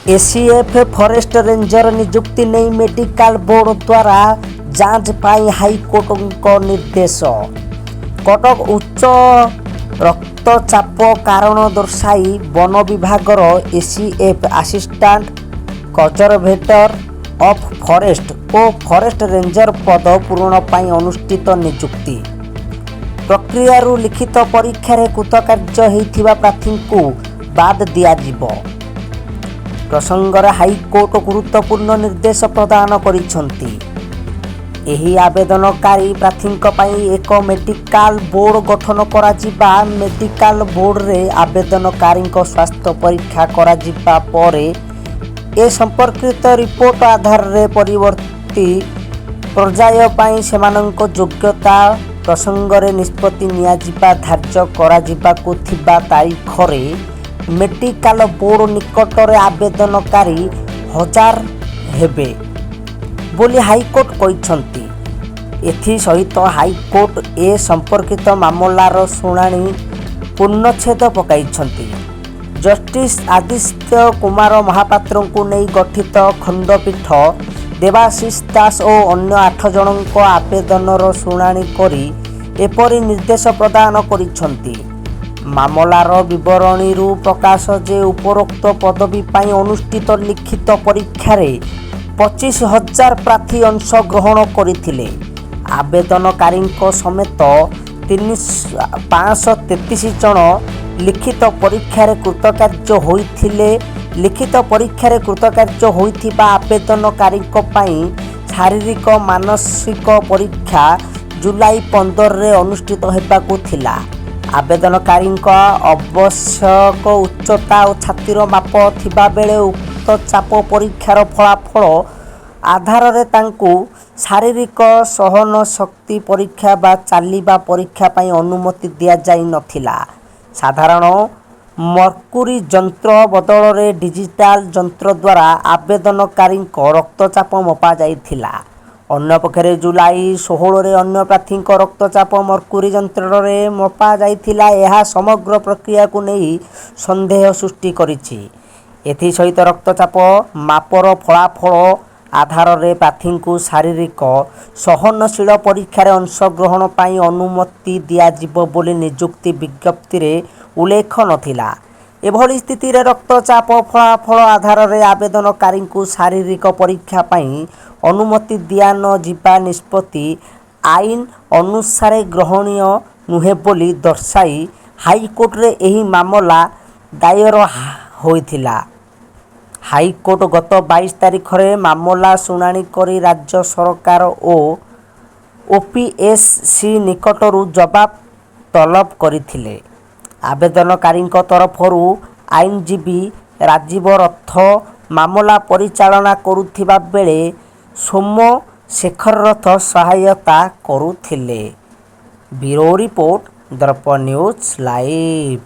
ACF forest ranger नियुक्ति नहीं medical board द्वारा जांच पाई हाईकोर्ट निर्देश। कटक उच्च रक्तचाप कारण दर्शाई वन विभागर ACF assistant conservator of forest और फॉरेस्ट रेंजर पद पूरण पाई अनुष्ठित नियुक्ति प्रक्रिया लिखित परीक्षा रे कृतकार्य होइथिबा प्रार्थी को बाद दियाजिबो। प्रसंगरे हाईकोर्ट गुरुत्वपूर्ण निर्देश प्रदान करिसेंती। एही आवेदनकारी प्रार्थी एक मेडिकल बोर्ड गठन करा जिबा। मेडिकल बोर्ड रे आवेदनकारी स्वास्थ्य परीक्षा करा जिबा परे ए संपर्कित रिपोर्ट आधार रे परिवर्ती पर्याय पाई सेमानंक योग्यता प्रसंगरे निष्पत्ति नियाजिबा धार्य करा जिबाकु थिबा तारीख रे मेडिकल बोर्ड निकटरे आवेदनकारी 1000 हेबे बोली हाईकोर्ट कहिसंती। एथि सहित हाईकोर्ट ए संपर्कित मामलार शुणाणी पूर्णच्छेद पकाइछंती। जस्टिस आदित्य कुमार महापात्र को नहीं गठित खंडपीठ देवाशीष दास और अन्य 8 जनक आवेदनर शुणाणी करी एपरी निर्देश प्रदान करिछंती। मामलार विवरणी प्रकाश जे उपरोक्त पदवी पाई अनुष्ठित लिखित परीक्षा रे 25,000 प्रार्थी अंश ग्रहण करथिले। आवेदनकारी समेत 533 जन लिखित परीक्षा रे कृतकार्य होइथिले। लिखित परीक्षा रे कृतकार्य होइथिबा आवेदनकारी पाई शारीरिक मानसिक परीक्षा जुलाई 15 रे अनुष्ठित हेबाकु थिला। आवेदनकारी आवश्यक उच्चता और छातीर माप थिबा बेले उक्त चाप परीक्षार फलाफल आधार रे तांकु शारीरिक सहन शक्ति परीक्षा बा चालिबा परीक्षा पाई अनुमति दिया जाई नथिला। साधारण मर्कुरी यंत्र बदल रे डिजिटल यंत्र द्वारा आवेदनकारी रक्तचाप मपा जाइथिला। अन्य पक्षरे जुलाई 16 रे अन्य प्रार्थी रक्तचाप मर्कुरी यंत्र रे मपा जाइथिला। यह समग्र प्रक्रिया को नहीं संदेह सृष्टि करिछि। एथि सहित रक्तचाप मापर फलाफल आधार रे प्रार्थी को शारीरिक सहनशील परीक्षा रे अंशग्रहण पाई अनुमति दियाजिबो बोली नियुक्ति विज्ञप्ति रे उल्लेख नथिला। एभली स्थिति रे रक्तचाप फलाफल आधार रे आवेदनकारी को शारीरिक परीक्षा पाई अनुमति दिया न जिबा निष्पत्ति आईन अनुसार ग्रहणीय नुहे बोली दर्शाई हाईकोर्ट रे एही मामला दायर होइथिला। हाईकोर्ट गत 22 तारिख रे मामला शुणाणी करी राज्य सरकार और ओपीएससी निकटरू जवाब तलब करथिले। आवेदनकारी तरफरू आईनजीवी राजीव रथ मामला परिचालना करुथिबा बेले सोम शेखर रथ सहायता करुथिले। ब्यूरो रिपोर्ट दर्पण न्यूज लाइव।